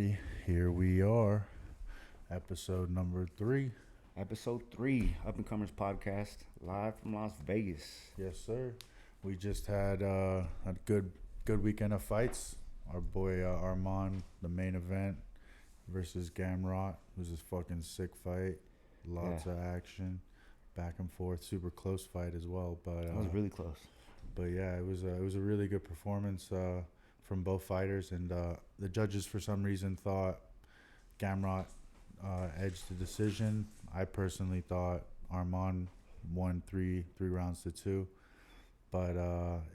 Alrighty, here we are, episode number 3. Episode 3, Up and Comers Podcast, live from Las Vegas. Yes, sir. We just had a good weekend of fights. Our boy Armand, the main event, versus Gamrot. It was a fucking sick fight. Lots of action, back and forth. Super close fight as well. But It was really close. But yeah, it was a really good performance from both fighters, and the judges for some reason thought Gamrot edged the decision. I personally thought Armand won three rounds to 2, but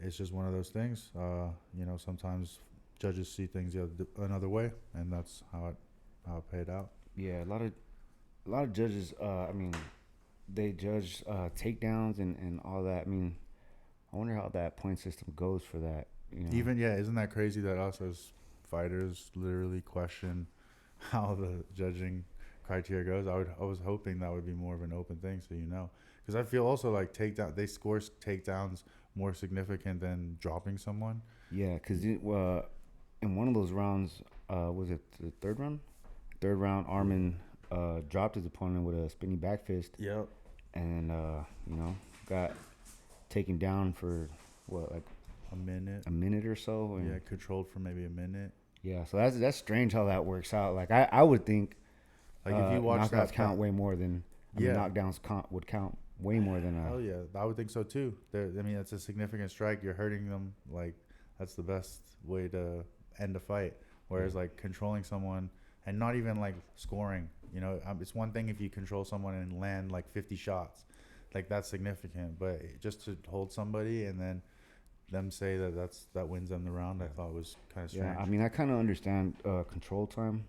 it's just one of those things. Sometimes judges see things another way, and that's how it paid out. Yeah, a lot of judges. They judge takedowns and all that. I wonder how that point system goes for that. Isn't that crazy that us as fighters literally question how the judging criteria goes? I was hoping that would be more of an open thing, because I feel also like they score takedowns more significant than dropping someone. Yeah, because in one of those rounds, was it the third round? Third round, Armin dropped his opponent with a spinning back fist. Yep. And got taken down for a minute or so. And controlled for maybe a minute. Yeah, so that's strange how that works out. Like I would think, like if you watch knockouts count way more than knockdowns would count way more than. Hell yeah, I would think so too. That's a significant strike. You're hurting them. Like that's the best way to end a fight. Whereas like controlling someone and not even like scoring. It's one thing if you control someone and land like 50 shots, like that's significant. But just to hold somebody and then them say that wins them the round, I thought was kind of strange. Yeah, I kind of understand control time,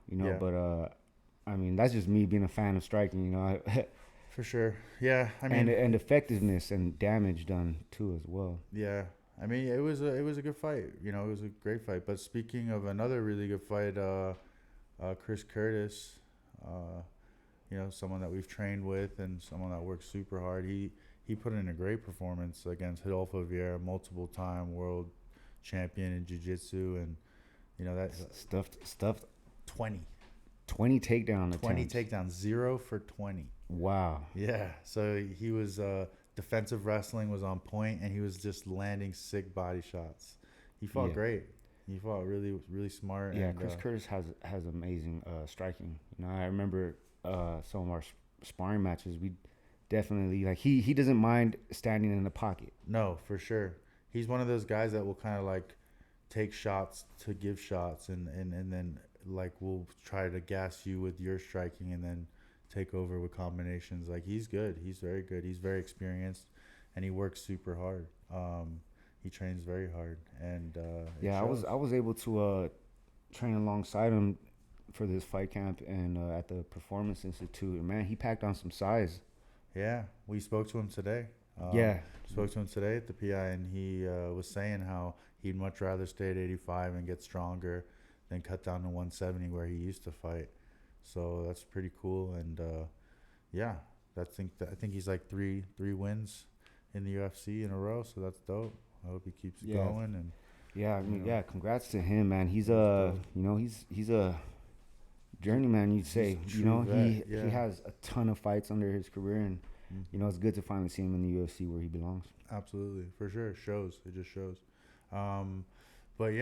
but that's just me being a fan of striking, For sure. Yeah, and effectiveness and damage done too as well. Yeah, it was a good fight. It was a great fight. But speaking of another really good fight, Chris Curtis, someone that we've trained with and someone that works super hard. He put in a great performance against Rodolfo Vieira, multiple time world champion in jiu-jitsu, and that stuffed 20 takedown 20 attempts. takedowns, 0 for 20. Wow. Yeah, so he was defensive wrestling was on point, and he was just landing sick body shots. He fought great. He fought really, really smart. Yeah, Chris Curtis has amazing striking. I remember some of our sparring matches. We definitely he doesn't mind standing in the pocket. No, for sure. He's one of those guys that will kind of like take shots to give shots, and then like will try to gas you with your striking, and then take over with combinations. Like he's good. He's very good. He's very experienced, and he works super hard. He trains very hard, and I was able to train alongside him for this fight camp and at the Performance Institute. And man, he packed on some size. Yeah, we spoke to him today. Spoke to him today at the PI, and he was saying how he'd much rather stay at 85 and get stronger than cut down to 170 where he used to fight. So that's pretty cool, and I think he's like three wins in the UFC in a row. So that's dope. I hope he keeps going. And congrats to him, man. He's he's a journeyman, you'd say. He has a ton of fights under his career, and it's good to finally see him in the UFC where he belongs. Absolutely, for sure. It just shows. We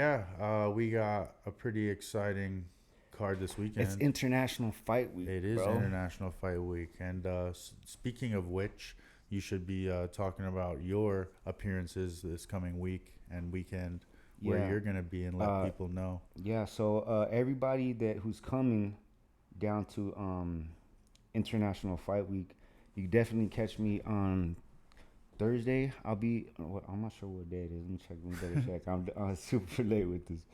got a pretty exciting card this weekend. It's International Fight Week. It is International Fight Week, and speaking of which, you should be talking about your appearances this coming week and weekend, where you're gonna be, and let people know. Yeah, so everybody who's coming down to International Fight Week, you definitely catch me on Thursday. I'll be. I'm not sure what day it is. Let me check. Let me better check. I'm super late with this.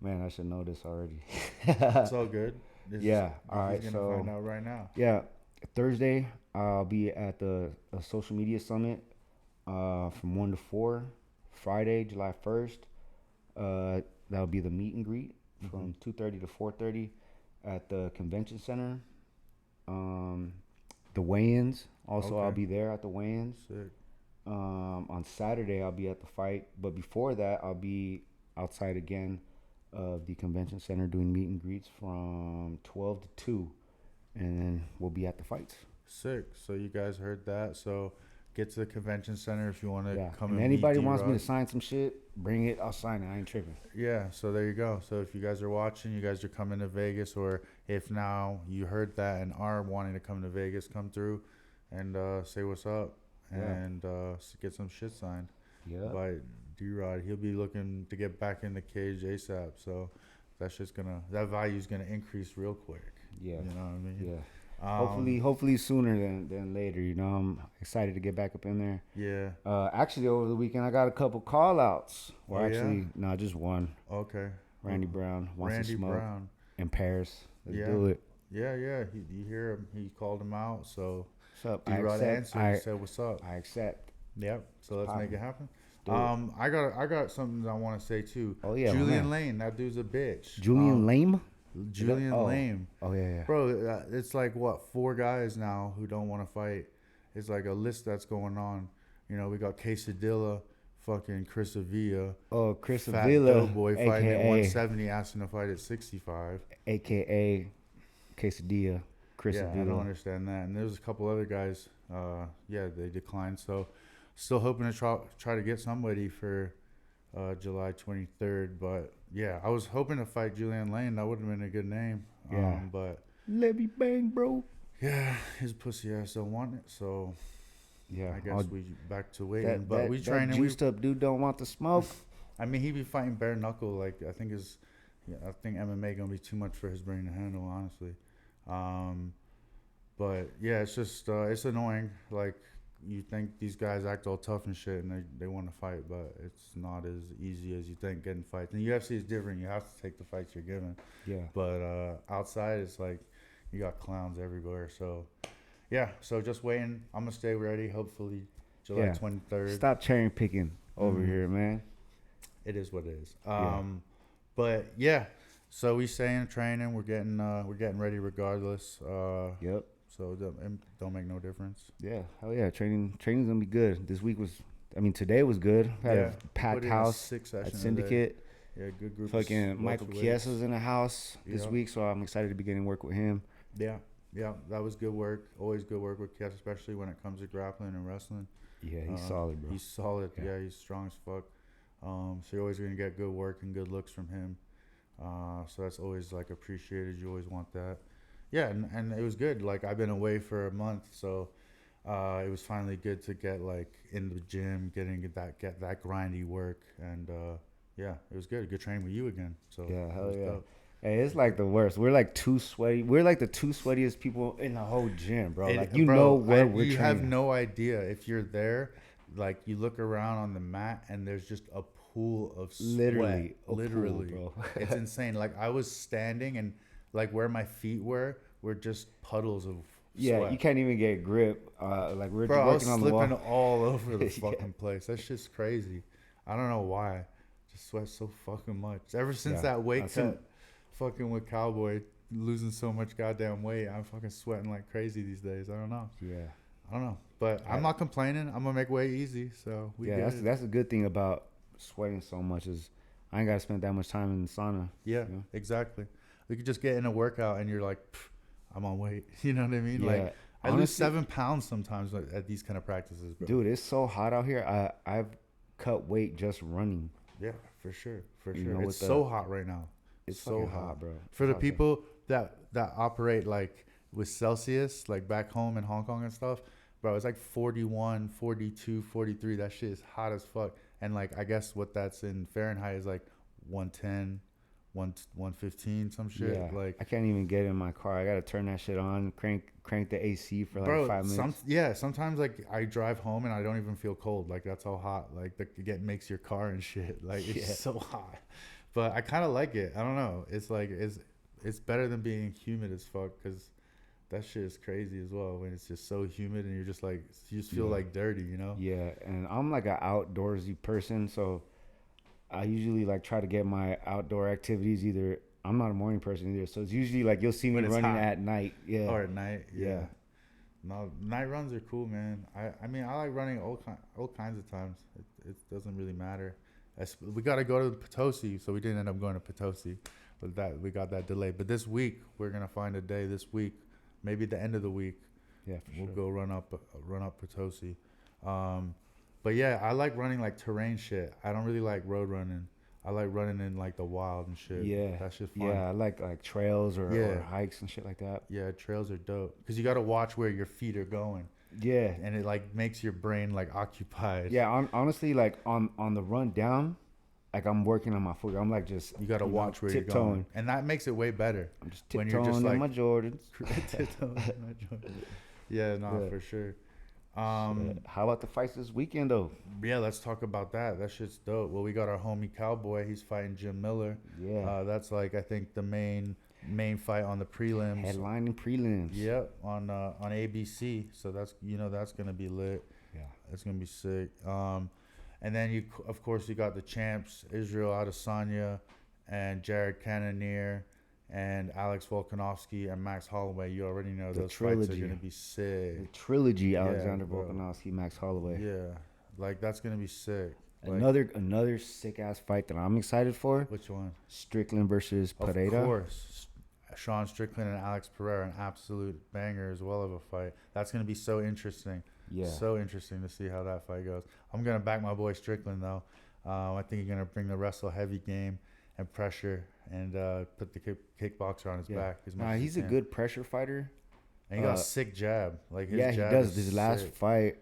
Man, I should know this already. It's all good. All right. So find out right now. Yeah, Thursday I'll be at the social media summit from 1 to 4. Friday, July 1st, that'll be the meet and greet from 2:30 to 4:30 at the convention center. The weigh-ins also, I'll be there at the weigh-ins. Sick. On Saturday I'll be at the fight, but before that I'll be outside again of the convention center doing meet and greets from 12 to 2, and then we'll be at the fights. Sick. So you guys heard that. So get to the convention center if you want to Yeah, come and and meet anybody wants me D-Rod. to sign some shit, bring it. I'll sign it. I ain't tripping. Yeah, so there you go. So if you guys are watching, you guys are coming to Vegas, or if now you heard that and are wanting to come to Vegas, come through and say what's up Yeah. and get some shit signed Yeah. by D-Rod. He'll be looking to get back in the cage ASAP. So that value's gonna increase real quick. Yeah. You know what I mean? Yeah. Hopefully sooner than later. You know, I'm excited to get back up in there. Yeah. Actually, over the weekend I got a couple call outs. Well, Oh, yeah? actually, no, just one. Okay. Randy Brown wants Randy to smoke Brown. in Paris. Let's Yeah. do it. Yeah, yeah. You hear him? He called him out. So What's up? I D-Rod accept. answered and said, "What's up?" I accept. Yep. So let's make it happen. Do it. I got something that I want to say too. Oh, yeah, my Julian man. Lane, that dude's a bitch. Julian LAME? Julian Oh. Lame, Oh, yeah, yeah. bro. It's like what 4 guys now who don't want to fight. It's like a list that's going on. You know, we got Quesadilla, fucking Chris Avila, Oh, Chris Fat Avila, Doughboy fighting at a.k.a. 170, asking to fight at 65. a.k.a. Quesadilla, Chris Yeah, I Avila. don't understand that. And there's a couple other guys. Yeah, they declined. So, still hoping to try to get somebody for July 23rd. But yeah, I was hoping to fight Julian Lane. That would have been a good name. Yeah. But Let me bang, bro. yeah, his pussy ass don't want it. So Yeah. I guess we back to waiting. That, But we that training. juiced up dude don't want the smoke. I mean, he be fighting bare knuckle. Like I think I think MMA gonna be too much for his brain to handle. Honestly. But yeah, it's just it's annoying. Like you think these guys act all tough and shit, and they want to fight, but it's not as easy as you think getting fights. And UFC is different. You have to take the fights you're given. Yeah. But outside, it's like you got clowns everywhere. So yeah, so just waiting. I'm gonna stay ready. Hopefully, July Yeah. 23rd. Stop cherry picking over here, man. It is what it is. Yeah. But yeah, so we stay in training. We're getting ready regardless. Yep. So it don't make no difference. Yeah. Hell yeah. Training's gonna be good. Today was good. Had Yeah. a packed Put in a house 6 at session Syndicate. Yeah, good group. of Fucking Michael welterweights. Chiesa's in the house this Yeah. week, so I'm excited to be getting work with him. Yeah, that was good work. Always good work with Kies, especially when it comes to grappling and wrestling. Yeah, he's solid, bro. He's solid. Yeah. Yeah, he's strong as fuck. So you're always gonna get good work and good looks from him. So that's always like appreciated. You always want that. Yeah, and it was good. Like I've been away for a month, so it was finally good to get like in the gym, get that grindy work, and yeah, it was good. Good training with you again. So Yeah, it hell was yeah. dope. Hey, it's like the worst. We're like too sweaty. We're like the 2 sweatiest people in the whole gym, bro. Like you Bro, know where we're you training. have no idea if you're there. Like you look around on the mat and there's just a pool of sweat. Literally a pool, Literally, bro. It's insane. Like I was standing and like where my feet were just puddles of Yeah, sweat. you can't even get grip. Like we're Bro, I was working on the slipping wall. all over the Yeah. fucking place. That's just crazy. I don't know why. Just sweat so fucking much. Ever since Yeah, that weight that's it. cut, fucking with Cowboy losing so much goddamn weight, I'm fucking sweating like crazy these days. I don't know. Yeah, I don't know, but I'm not complaining. I'm gonna make weight easy, so we yeah. good. That's a good thing about sweating so much is I ain't gotta spend that much time in the sauna. Yeah, you know? exactly. You could just get in a workout and you're like, I'm on weight. You know what I mean? Yeah, Like I lose honestly- 7 pounds sometimes at these kind of practices, bro. Dude, it's so hot out here. I've cut weight just running. Yeah, for sure, for You sure. know, It's with the- so hot right now. It's so fucking hot, bro. For the Hot there. people that operate like with Celsius, like back home in Hong Kong and stuff, bro, it's like 41, 42, 43. That shit is hot as fuck. And like I guess what that's in Fahrenheit is like 110, 115, some shit. Yeah, Like I can't even get in my car. I gotta turn that shit on, crank the AC for like 5 minutes. Sometimes like I drive home and I don't even feel cold. Like that's how hot. Like it makes your car and shit. Like it's Yeah. so hot. But I kind of like it. I don't know. It's like it's better than being humid as fuck because that shit is crazy as well when it's just so humid and you're just like you just feel Yeah. like dirty, you know? Yeah, and I'm like an outdoorsy person, so I usually like try to get my outdoor activities either. I'm not a morning person either, so it's usually like you'll see me When it's running hot. at night. Yeah, Or at night. Yeah. Yeah. No, night runs are cool, man. I mean I like running all kinds of times. It doesn't really matter. We got to go to Potosi, so we didn't end up going to Potosi, but that we got that delay. But this week we're gonna find a day. This week, maybe the end of the week, Yeah, for we'll sure. go run up Potosi. But yeah, I like running like terrain shit. I don't really like road running. I like running in like the wild and shit. Yeah, That's just fun. yeah. I like trails or Yeah. hikes and shit like that. Yeah, trails are dope because you got to watch where your feet are going, Yeah, and it like makes your brain like occupied. yeah. Honestly, like on the run down, like I'm working on my foot. I'm like just You got to watch where you're tiptoeing. going, and that makes it way better. I'm just When tiptoeing you're just, in like- my Jordans. Yeah, no, Yeah. for sure. How about the fights this weekend though? Yeah, let's talk about that. That shit's dope. Well, we got our homie Cowboy. He's fighting Jim Miller. Yeah, That's like I think the main fight on the prelims. headlining prelims. Yep, on ABC. So that's that's gonna be lit. Yeah. It's gonna be sick. And then of course you got the champs Israel Adesanya and Jared Cannonier and Alex Volkanovski and Max Holloway. You already know The those fights trilogy. are gonna be sick. The trilogy: Alexander bro. Volkanovski, Max Holloway. Yeah, like that's gonna be sick. Like, Another sick ass fight that I'm excited for: which one? Strickland versus Pereira. Of course. Sean Strickland and Alex Pereira, an absolute banger as well of a fight. That's going to be so interesting. Yeah. So interesting to see how that fight goes. I'm going to back my boy Strickland, though. I think he's going to bring the wrestle heavy game and pressure and put the kickboxer on his back. As much Nah, as he he's a can. good pressure fighter. And he got a sick jab. Like his Yeah, he jab does. is His last sick. fight,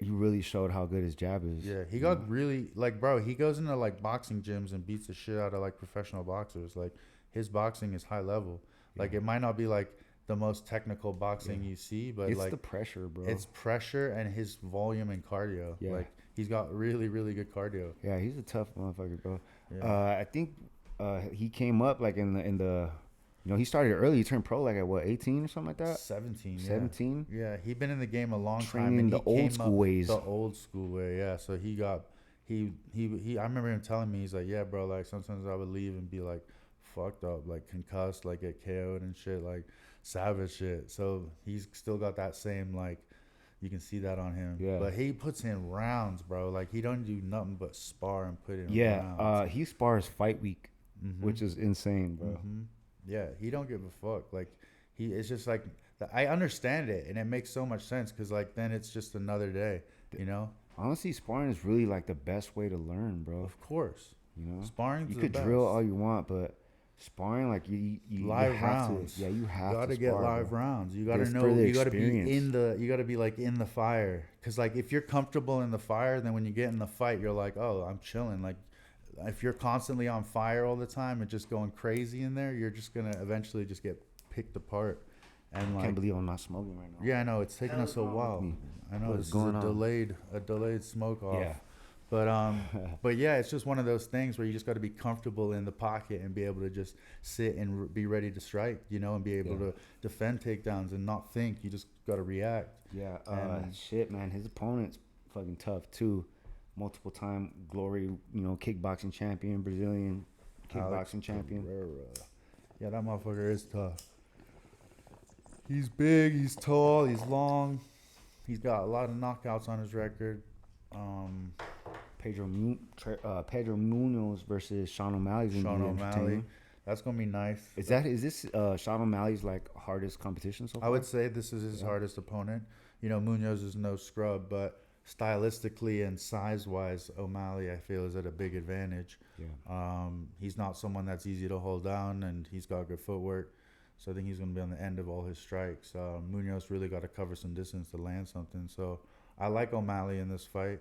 he really showed how good his jab is. Yeah, he got really like, bro. He goes into like boxing gyms and beats the shit out of like professional boxers. Like his boxing is high level. Like it might not be like the most technical boxing you see, but It's like the pressure, bro. it's pressure and his volume and cardio. Yeah. Like he's got really really good cardio. Yeah, he's a tough motherfucker, bro. Yeah. I think he came up like in the he started early. He turned pro like at what, 18 or something like that. 17. 17. Yeah, he'd been in the game a long time. Training And the he old came school up ways. The old school way. Yeah. So he got he. I remember him telling me, he's like, yeah, bro. Like sometimes I would leave and be like fucked up, like concussed, like get KO'd and shit, like savage shit. So he's still got that same like. You can see that on him. Yeah. But he puts in rounds, bro. Like he don't do nothing but spar and put in Yeah, rounds. he spars fight week, Mhm. which is insane, bro. Mm-hmm. Yeah, he don't give a fuck. Like it's just like I understand it, and it makes so much sense because like then it's just another day, you know. Honestly, sparring is really like the best way to learn, bro. Of course, You know, sparring. you could drill all you want, but sparring, like you live have rounds. to. Yeah, you have gotta to get spar, live bro. rounds. You gotta It's know. for the You gotta experience. be in the. You gotta be like in the fire. Cause like if you're comfortable in the fire, then when you get in the fight, you're like, oh, I'm chilling. Like if you're constantly on fire all the time and just going crazy in there, you're just gonna eventually just get picked apart. And I like, can't believe I'm not smoking right now. yeah, I know it's taking us a while. me? I know What it's is going a on? delayed smoke off. Yeah. But yeah, it's just one of those things where you just got to be comfortable in the pocket and be able to just sit and be ready to strike, and be able to defend takedowns and not think. You just got to react. Yeah, And- shit, man. His opponent's fucking tough too. Multiple time glory, kickboxing champion, Brazilian kickboxing Alex champion. Pereira. Yeah, that motherfucker is tough. He's big, he's tall, he's long. He's got a lot of knockouts on his record. Pedro Munoz versus Sean O'Malley's gonna Sean be O'Malley. entertaining. That's gonna be nice. Is this Sean O'Malley's like hardest competition so far? I would say this is his hardest opponent. Munoz is no scrub, but stylistically and size-wise, O'Malley, I feel, is at a big advantage. Yeah. He's not someone that's easy to hold down, and he's got good footwork. So I think he's going to be on the end of all his strikes. Munoz really got to cover some distance to land something. So I like O'Malley in this fight.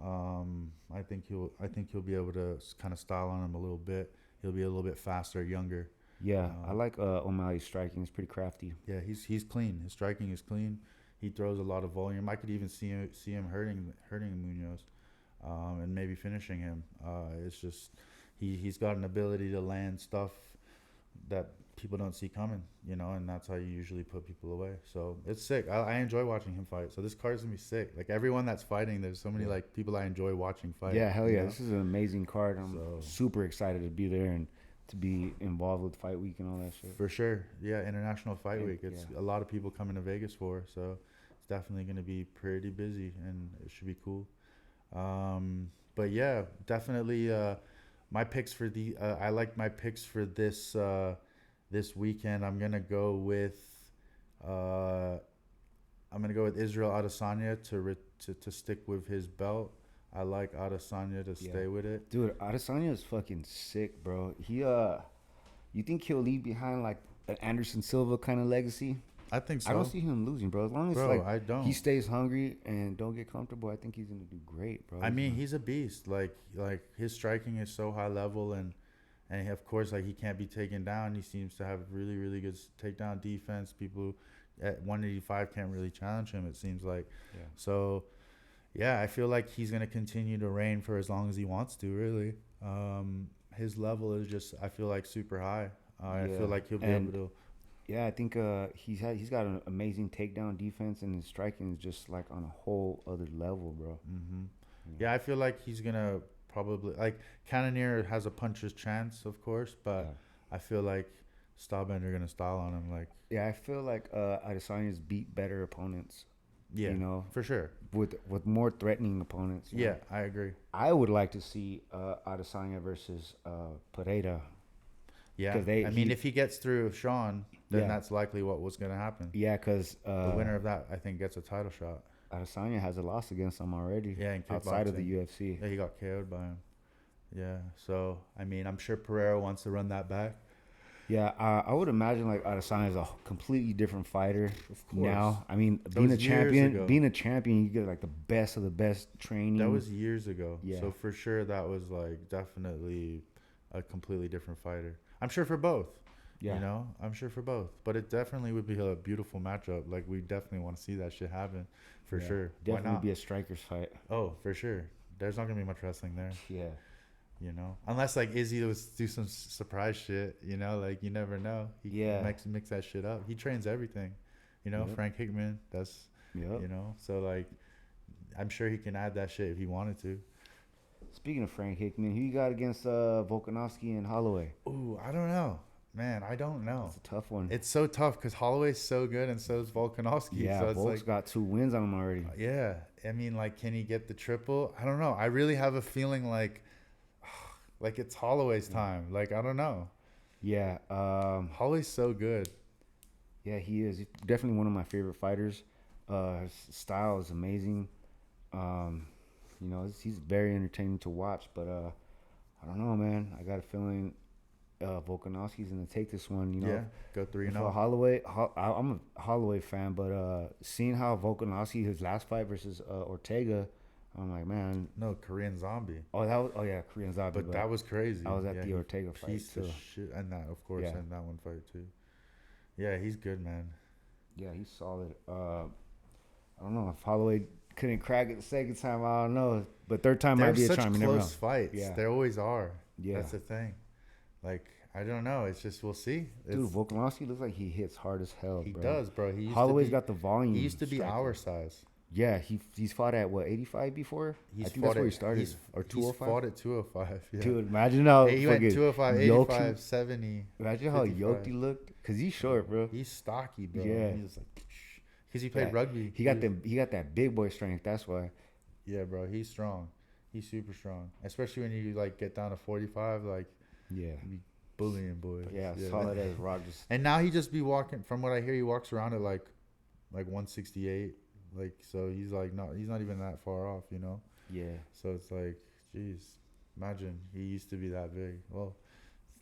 I think he'll be able to kind of style on him a little bit. He'll be a little bit faster, younger. Yeah, I like O'Malley's striking. It's pretty crafty. Yeah, he's clean. His striking is clean. He throws a lot of volume. I could even see him hurting Munoz, and maybe finishing him. It's just he's got an ability to land stuff that people don't see coming, and that's how you usually put people away. So it's sick. I enjoy watching him fight. So this card's gonna be sick. Like everyone that's fighting, there's so many like people I enjoy watching fight. Yeah, hell yeah. you know? This is an amazing card. I'm So- super excited to be there and to be involved with Fight Week and all that shit. For sure. Yeah, International Fight Yeah, Week. It's yeah. a lot of people coming to Vegas for, so it's definitely going to be pretty busy, and it should be cool. But yeah, definitely. My picks for the I like my picks for this weekend. Uh, I'm gonna go with Israel Adesanya to stick with his belt. I like Adesanya to Yeah, stay with it. dude, Adesanya is fucking sick, bro. You think he'll leave behind like an Anderson Silva kind of legacy? I think I don't so, see him losing, bro. As long as bro. like I he don't. stays hungry and don't get comfortable, I think he's gonna do great, bro. I mean, he's a beast. Like his striking is so high level, and of course, like he can't be taken down. He seems to have really really good takedown defense. People at 185 can't really challenge him. It seems like. Yeah. So yeah, I feel like he's gonna continue to reign for as long as he wants to. Really, his level is just I feel like super high. I Yeah, feel like he'll be able and to. yeah, I think he's got an amazing takedown defense, and his striking is just like on a whole other level, bro. Hmm. Yeah. Yeah, I feel like he's gonna probably like Cannonier has a puncher's chance, of course, but Yeah. I feel like Stylebender gonna style on him. Like, Yeah, I feel like Adesanya's beat better opponents, yeah, you know, for sure. with more threatening opponents. You Yeah, know? I agree. I would like to see Adesanya versus Pereira Yeah, because they I mean, if he gets through Sean, then yeah that's likely what was gonna happen. yeah because The winner of that, I think, gets a title shot. Adesanya has a loss against him already. Yeah, in Outside of the kickboxing. UFC. Yeah, he got KO'd by him. Yeah, so I mean, I'm sure Pereira wants to run that back. Yeah, I would imagine like Adesanya is a completely different fighter Of course. now. I mean, That was years ago. being a champion, you get like the best of the best training. That was years ago. Yeah. So for sure, that was like definitely a completely different fighter. I'm sure for both. yeah, You know, I'm sure for both. But it definitely would be a beautiful matchup. Like we definitely want to see that shit happen, for yeah. sure. Why Definitely not? be a striker's fight. Oh, for sure. There's not gonna be much wrestling there. Yeah, You know, unless like Izzy was do some surprise shit. You know, like you never know. He Yeah. mix that shit up. He trains everything. You know, Yep. Frank Hickman. That's yep. you know. So like, I'm sure he can add that shit if he wanted to. Speaking of Frank Hickman, who you got against Volkanovski and Holloway? Ooh, I don't know, man. I don't know. It's a tough one. It's so tough because Holloway's so good and so is Volkanovski. Yeah, So it's Volk's like, got 2 wins on him already. yeah. I mean, like, can he get the triple? I don't know. I really have a feeling like it's Holloway's time. Like, I don't know. Yeah, Holloway's so good. yeah, he is. He's definitely one of my favorite fighters. His style is amazing. You know, he's very entertaining to watch. But I don't know, man. I got a feeling Volkanovski's gonna take this one. You know, Yeah, go 3-0. Holloway, I'm a Holloway fan, but seeing how Volkanovski his last fight versus Ortega, I'm like, man. No, Korean Zombie. Oh yeah, Korean Zombie. But that was crazy. I was at Yeah, the he Ortega fight piece too. of shit, and that of course, Yeah. and that one fight too. Yeah, he's good, man. Yeah, he's solid. I don't know if Holloway couldn't crack it the second time. I don't know, but third time might They're be a such charm. You never know. close fights. Yeah. They always are. Yeah, That's the thing. Like, I don't know. It's just we'll see. dude, It's, Volkanovski looks like he hits hard as hell. he bro. does, bro. He used Holloway's to be, got the volume. he used to be striker. our size. Yeah, he's fought at what 85 before. I think that's where he started, or He's 205. fought at 205. Yeah. Dude, imagine how Hey, he went fucking 205, yoked 85, he- 70. Imagine how 55. yoked he looked, cause he's short, bro. He's stocky, bro. Yeah. He's like, because he played Yeah. rugby. He got that big boy strength. That's why. Yeah, bro. He's strong. He's super strong. Especially when you like get down to 45, like Yeah, you be bullying boys. but yeah, solid as rock. Just And now he just be walking. From what I hear, he walks around at like 168. Like so, he's like he's not even that far off, you know. yeah, So it's like, jeez, imagine he used to be that big. Well,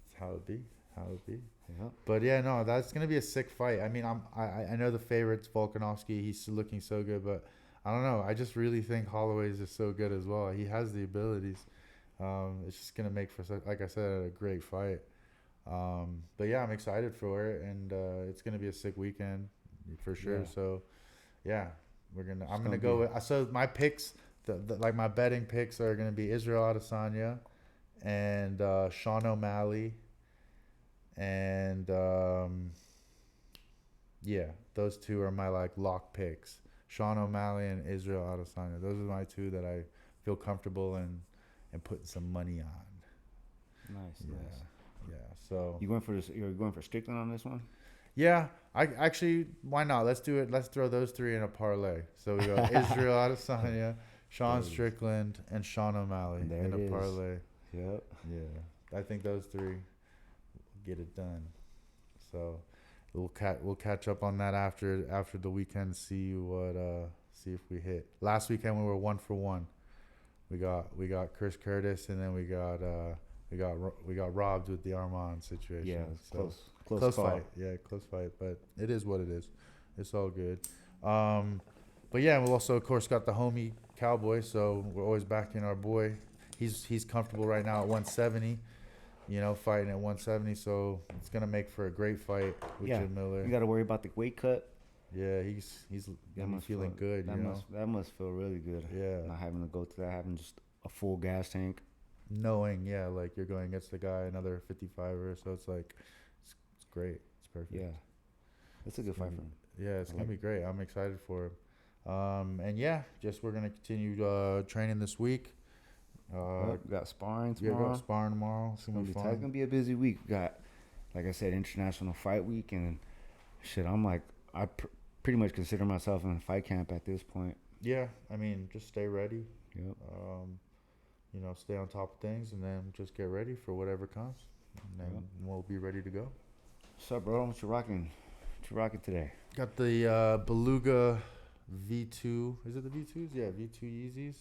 it's how it be, how it be. yeah. But yeah, no, that's gonna be a sick fight. I mean, I know the favorite's Volkanovski. He's looking so good, but I don't know. I just really think Holloway's is so good as well. He has the abilities. It's just gonna make for like I said, a great fight. But yeah, I'm excited for it, and it's gonna be a sick weekend for sure. Yeah. So yeah, I'm gonna gonna go be- with. So my picks, like my betting picks are gonna be Israel Adesanya and Sean O'Malley, and yeah, those two are my like lock picks. Sean O'Malley and Israel Adesanya. Those are my two that I feel comfortable in and putting some money on. Nice, Yeah, nice. yeah. So You going for this? You're going for Strickland on this one? yeah, I actually why not? Let's do it. Let's throw those three in a parlay. So we go Israel Adesanya, Sean There it is. Strickland and Sean O'Malley There in it a is. parlay. Yep. Yeah, I think those three get it done. So we'll catch up on that after the weekend. See if we hit. Last weekend we were 1 for 1. We got Chris Curtis, and then we got robbed with the Armand situation. Yeah, So, close call. fight. Yeah, close fight. But it is what it is. It's all good. But yeah, we also of course got the homie Cowboy. So we're always backing our boy. He's comfortable right now at 170. Fighting at 170. So it's gonna make for a great fight with Yeah, Jim Miller. you got to worry about the weight cut. Yeah, he's gonna be feeling good. That must feel really good. Yeah. Not having to go to that, having just a full gas tank. Knowing, yeah, like you're going against the guy, another 55er, so it's like, it's great. It's perfect. Yeah, it's a good fight for him. Yeah, it's gonna be great. I'm excited for him. And yeah, just we're gonna continue training this week. We got sparring Yeah, tomorrow. got sparring tomorrow. It's gonna be It's fun. gonna be a busy week. We got, like I said, International Fight Week, and shit. I'm like, pretty much consider myself in fight camp at this point. Yeah, I mean, just stay ready. Yep. Stay on top of things, and then just get ready for whatever comes, and then we'll be ready to go. What's up, bro? What you rocking? What you rocking today? Got the Beluga V2. Is it the V2s? Yeah, V2 Yeezys.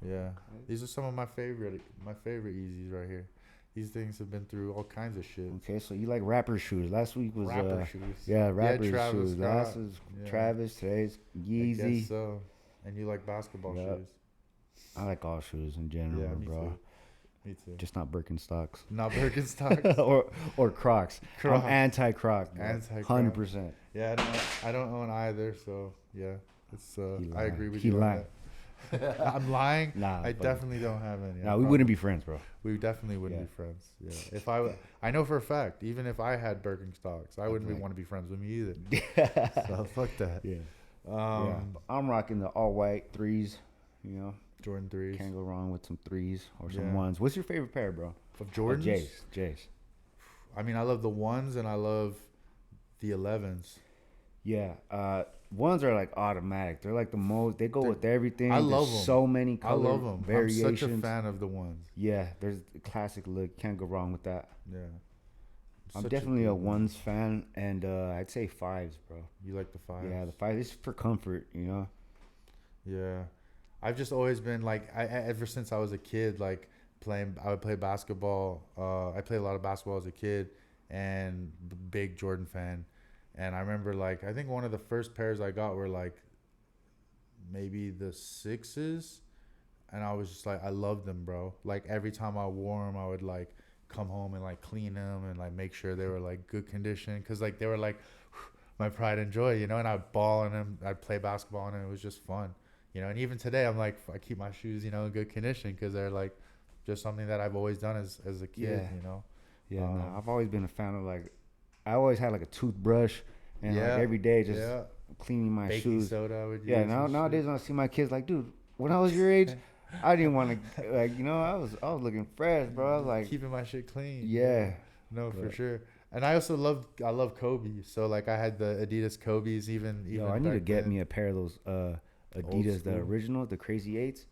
Yeah, these are some of my favorite Yeezys right here. These things have been through all kinds of shit. Okay, so you like rapper shoes. Last week was Rapper shoes. yeah, rapper Travis shoes. Scott. Last was Yeah. Travis. Today's I Yeezy. guess so. And you like basketball Yep. shoes? I like all shoes in general, Yeah, me bro. too. Me too. Just not Birkenstocks. Not Birkenstocks. or Crocs. Crocs. I'm anti-Croc. Anti-Croc. 100%. Yeah, I don't own either. So yeah, it's He I lying. agree with He you. on lying. that. I'm lying. Nah, I but- definitely don't have any. No, we wouldn't be friends, bro. We definitely wouldn't Yeah. be friends. Yeah. If I know for a fact, even if I had Birkenstocks, I wouldn't want to be friends with me either. So fuck that. Yeah. Yeah. I'm rocking the all white threes. Jordan 3s. Can't go wrong with some threes or some Yeah. ones. What's your favorite pair, bro? Of Jordans? Jays. I mean, I love the 1s and I love the 11s. Yeah. Ones are like automatic. They're like the most. They go with everything. I love There's them. so many I color love them. variations. I'm such a fan of the 1s. Yeah, there's a classic look. Can't go wrong with that. Yeah. I'm Such definitely a good one. ones fan, and I'd say fives, bro. You like the 5s? Yeah, the five is for comfort, Yeah. I've just always been like, ever since I was a kid, like I would play basketball. I played a lot of basketball as a kid, and big Jordan fan. And I remember, like, I think one of the first pairs I got were like maybe the 6s, and I was just like, I loved them, bro. Like every time I wore them, I would like come home and like clean them and like make sure they were like good condition, because like they were like my pride and joy, and I'd ball in them, I'd play basketball in them. It was just fun. And even today, I'm like, I keep my shoes, in good condition, because they're like just something that I've always done as a kid, Yeah. No, I've always been a fan of like, I always had like a toothbrush, and like every day just cleaning my Baking shoes. soda I would use. Yeah. and Nowadays shit. when I see my kids, like, dude, when I was your age, I didn't want to I was looking fresh, bro. Like keeping my shit clean. Yeah. No, for sure. And I also love Kobe. So like I had the Adidas Kobe's even. Yo, I need to get me a pair of those Adidas, the school. original, the Crazy 8s.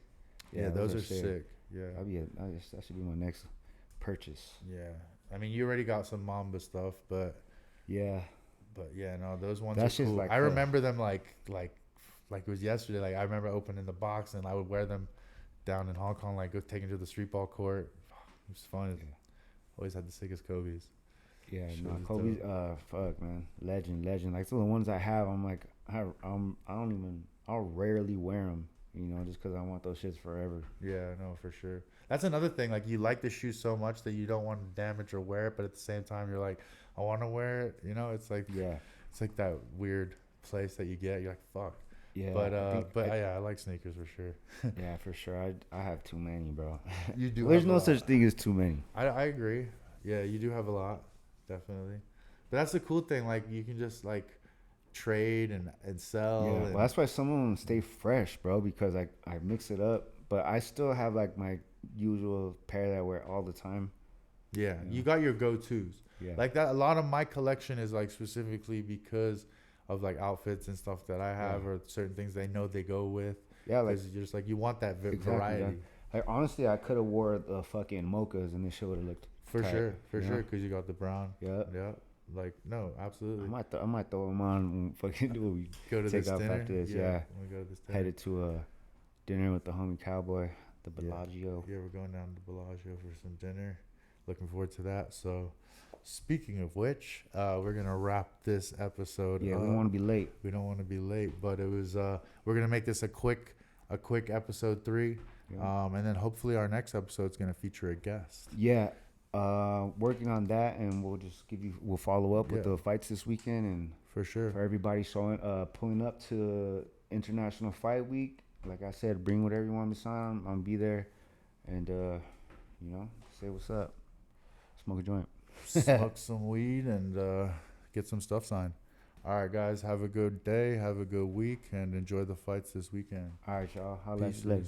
Yeah, those are sick. Yeah. That should be my next purchase. Yeah. I mean, you already got some Mamba stuff, but yeah, no, those ones That's are just cool. like I remember them like it was yesterday. Like I remember opening the box and I would wear them down in Hong Kong, like go take them to the street ball court. It was fun. Yeah. Always had the sickest Kobe's. Yeah, Shit no, was Kobe's, fuck, man, legend. Like some of the ones I have, I'm like, I'll rarely wear them, just because I want those shits forever. Yeah, no, for sure. That's another thing. Like you like the shoes so much that you don't want to damage or wear it, but at the same time you're like, I want to wear it. It's like it's like that weird place that you get. You're like, fuck. Yeah, But I like sneakers for sure. Yeah, for sure. I have too many, bro. You do. There's have no a lot. such thing as too many. I agree. Yeah, you do have a lot, definitely. But that's the cool thing. Like you can just like trade and sell. Yeah, and well, that's why some of them stay fresh, bro, because I mix it up. But I still have like my usual pair that I wear all the time. yeah, you got your go-tos. Yeah. Like that. A lot of my collection is like specifically because of like outfits and stuff that I have, or certain things they know they go with. Yeah, like Because you're just like, you want that exactly. variety. Like honestly, I could have wore the fucking mochas and this shit would have looked For tight, sure, for you sure, know? because you got the brown. Yeah. Yeah. Like, no, absolutely. I might throw them on when fucking when we Go to take this off dinner. after this. Yeah. We go to this dinner. Headed to a dinner with the homie Cowboy, the Yeah. Bellagio. Yeah, we're going down to Bellagio for some dinner. Looking forward to that. So, speaking of which, we're gonna wrap this episode. Yeah, up. we don't want to be late. We don't want to be late, but it was. We're gonna make this a quick episode 3, Yeah. and then hopefully our next episode is gonna feature a guest. Yeah. Working on that, and we'll follow up with Yeah. the fights this weekend, and For sure. for everybody pulling up to International Fight Week. Like I said, bring whatever you want me to sign. I'm gonna be there, and say what's up, smoke a joint, Smoke some weed, and get some stuff signed. All right, guys. Have a good day. Have a good week, and enjoy the fights this weekend. All right, y'all. Holla at Peace. you later.